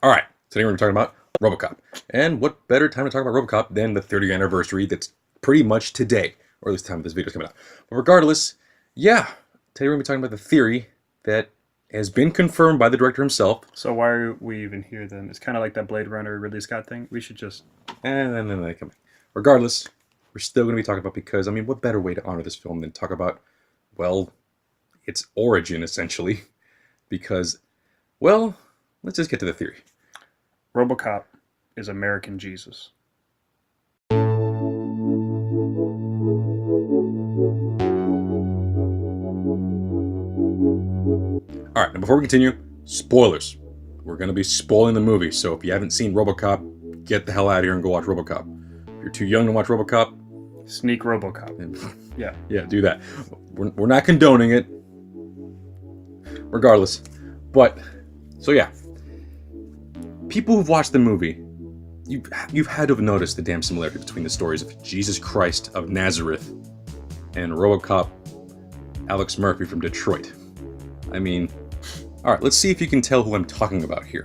All right, today we're talking about Robocop. And what better time to talk about Robocop than the 30th anniversary that's pretty much today, or at least the time this video is coming out. But regardless, yeah, today we're going to be talking about the theory that has been confirmed by the director himself. So why are we even here then? It's kind of like that Blade Runner Ridley Scott thing. We should just... And then they come back. Regardless, we're still going to be talking about, because, I mean, what better way to honor this film than talk about, well, its origin, essentially. Because, well, let's just get to the theory. Robocop is American Jesus. Alright, now before we continue, spoilers. We're going to be spoiling the movie, so if you haven't seen Robocop, get the hell out of here and go watch Robocop. If you're too young to watch Robocop, Sneak Robocop. Yeah. Yeah, do that. We're not condoning it. Regardless. But, so yeah. People who've watched the movie, you've had to have noticed the damn similarity between the stories of Jesus Christ of Nazareth and Robocop Alex Murphy from Detroit. I mean, alright, let's see if you can tell who I'm talking about here.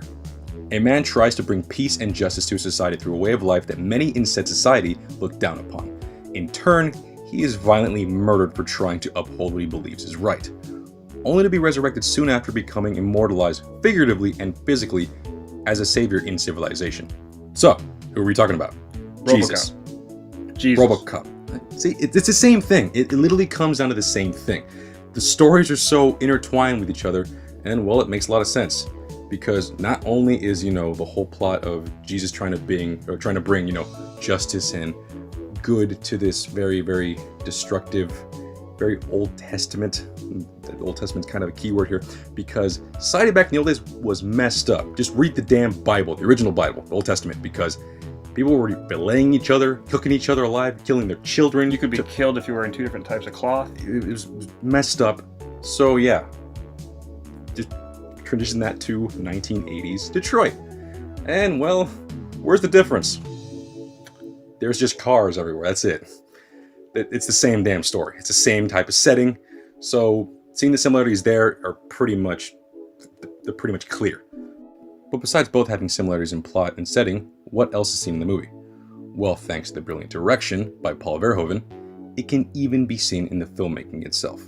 A man tries to bring peace and justice to society through a way of life that many in said society look down upon. In turn, he is violently murdered for trying to uphold what he believes is right, only to be resurrected soon after becoming immortalized figuratively and physically as a savior in civilization. So, who are we talking about? Jesus. Robocop. See, it's the same thing. It literally comes down to the same thing. The stories are so intertwined with each other, and well, it makes a lot of sense. Because not only is, the whole plot of Jesus trying to bring, justice and good to this very, very destructive, very Old Testament. The Old Testament's kind of a key word here, because society back in the old days was messed up. Just read the damn Bible, the original Bible, the Old Testament, because people were belaying each other, cooking each other alive, killing their children. You could be killed if you were in two different types of cloth. It was messed up. So yeah, just transition that to 1980s Detroit. And well, where's the difference? There's just cars everywhere, that's it. It's the same damn story. It's the same type of setting. So seeing the similarities there are pretty much clear. But besides both having similarities in plot and setting, what else is seen in the movie? Well, thanks to the brilliant direction by Paul Verhoeven, it can even be seen in the filmmaking itself.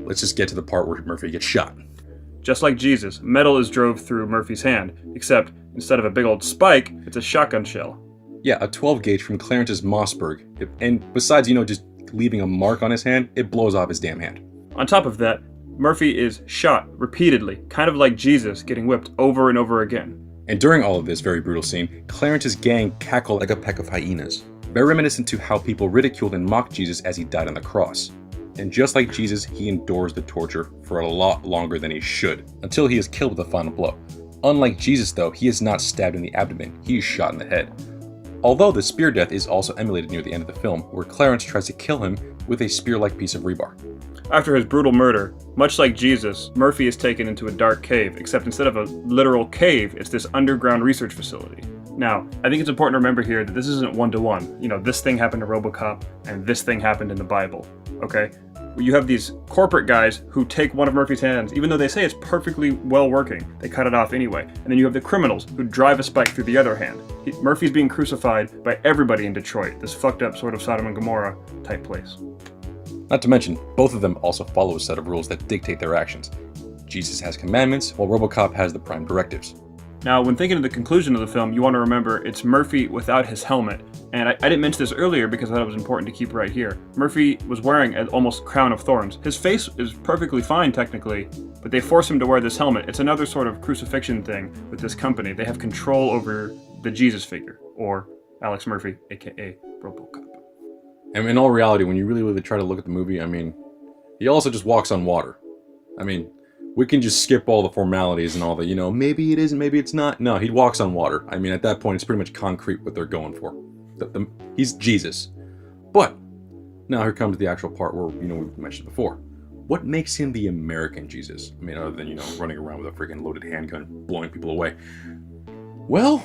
Let's just get to the part where Murphy gets shot. Just like Jesus, metal is drove through Murphy's hand, except instead of a big old spike, it's a shotgun shell. Yeah, a 12 gauge from Clarence's Mossberg, and besides, just leaving a mark on his hand, it blows off his damn hand. On top of that, Murphy is shot repeatedly, kind of like Jesus getting whipped over and over again. And during all of this very brutal scene, Clarence's gang cackle like a pack of hyenas, very reminiscent to how people ridiculed and mocked Jesus as he died on the cross. And just like Jesus, he endures the torture for a lot longer than he should, until he is killed with a final blow. Unlike Jesus though, he is not stabbed in the abdomen, he is shot in the head. Although the spear death is also emulated near the end of the film, where Clarence tries to kill him with a spear-like piece of rebar. After his brutal murder, much like Jesus, Murphy is taken into a dark cave, except instead of a literal cave, it's this underground research facility. Now, I think it's important to remember here that this isn't one-to-one. This thing happened to Robocop, and this thing happened in the Bible, okay? You have these corporate guys who take one of Murphy's hands, even though they say it's perfectly well working, they cut it off anyway. And then you have the criminals who drive a spike through the other hand. Murphy's being crucified by everybody in Detroit, this fucked up sort of Sodom and Gomorrah type place. Not to mention, both of them also follow a set of rules that dictate their actions. Jesus has commandments, while Robocop has the prime directives. Now, when thinking of the conclusion of the film, you want to remember it's Murphy without his helmet. And I didn't mention this earlier because I thought it was important to keep right here. Murphy was wearing an almost crown of thorns. His face is perfectly fine technically, but they force him to wear this helmet. It's another sort of crucifixion thing with this company. They have control over the Jesus figure, or Alex Murphy, aka Robocop. And in all reality, when you really try to look at the movie, I mean, he also just walks on water. I mean, we can just skip all the formalities and all the, maybe it isn't, maybe it's not. No, he walks on water. I mean, at that point, it's pretty much concrete what they're going for. He's Jesus. But, now here comes the actual part where, we've mentioned before. What makes him the American Jesus? I mean, other than, running around with a freaking loaded handgun, blowing people away. Well,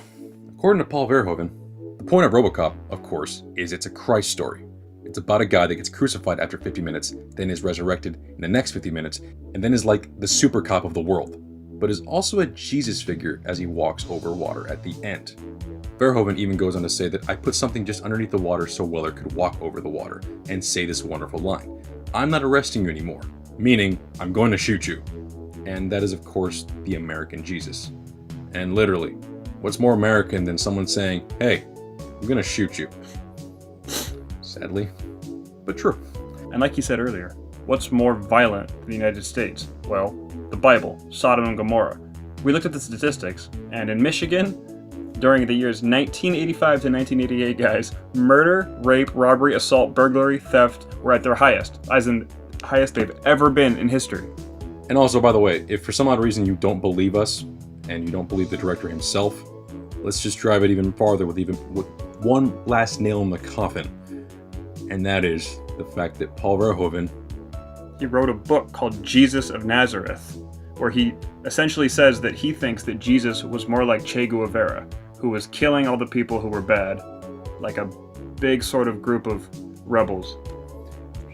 according to Paul Verhoeven, the point of Robocop, of course, is it's a Christ story. It's about a guy that gets crucified after 50 minutes, then is resurrected in the next 50 minutes, and then is like the super cop of the world. but is also a Jesus figure as he walks over water at the end. Verhoeven even goes on to say that I put something just underneath the water so Weller could walk over the water and say this wonderful line, "I'm not arresting you anymore," meaning I'm going to shoot you. And that is of course the American Jesus. And literally, what's more American than someone saying, "Hey, I'm gonna shoot you"? Sadly, but true. And like you said earlier, what's more violent than the United States? Well, the Bible, Sodom and Gomorrah. We looked at the statistics, and in Michigan, during the years 1985 to 1988, guys, murder, rape, robbery, assault, burglary, theft were at their highest, as in highest they've ever been in history. And also, by the way, if for some odd reason you don't believe us, and you don't believe the director himself, let's just drive it even farther with one last nail in the coffin. And that is the fact that Paul Verhoeven, He wrote a book called Jesus of Nazareth, where he essentially says that he thinks that Jesus was more like Che Guevara, who was killing all the people who were bad, like a big sort of group of rebels.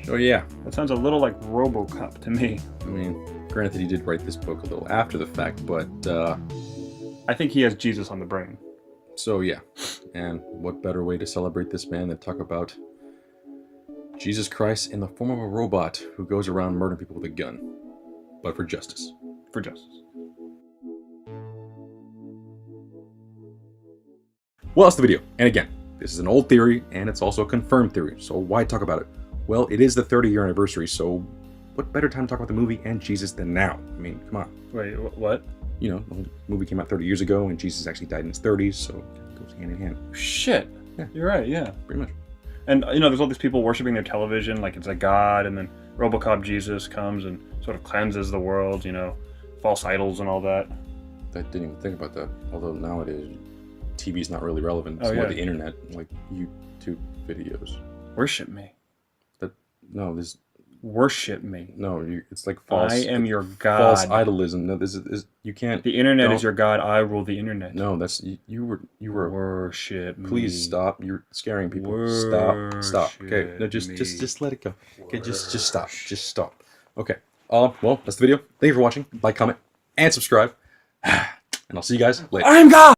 oh yeah, That sounds a little like Robocop to me. I mean, granted he did write this book a little after the fact, but I think he has Jesus on the brain. so yeah. And what better way to celebrate this man than talk about Jesus Christ in the form of a robot who goes around murdering people with a gun, but for justice. For justice. Well, that's the video. And again, this is an old theory, and it's also a confirmed theory, so why talk about it? Well, it is the 30-year anniversary, so what better time to talk about the movie and Jesus than now? I mean, come on. Wait, what? You know, the movie came out 30 years ago, and Jesus actually died in his 30s, so it goes hand in hand. Shit. Yeah. You're right, yeah. Pretty much. And, you know, there's all these people worshiping their television like it's a god, and then Robocop Jesus comes and sort of cleanses the world, you know, false idols and all that. I didn't even think about that. Although nowadays, TV's not really relevant. It's Oh, more yeah. the internet, like YouTube videos. Worship me. No, there's Worship me. it's like false. I am your god. False idolism. No, this is you can't. The internet No. is your god. I rule the internet. No, that's you were. Worship me. Please stop. You're scaring people. Stop. Okay. No, just let it go. Okay, just stop. Just stop. Okay. Well, that's the video. Thank you for watching. Like, comment, and subscribe. And I'll see you guys later. I'm God!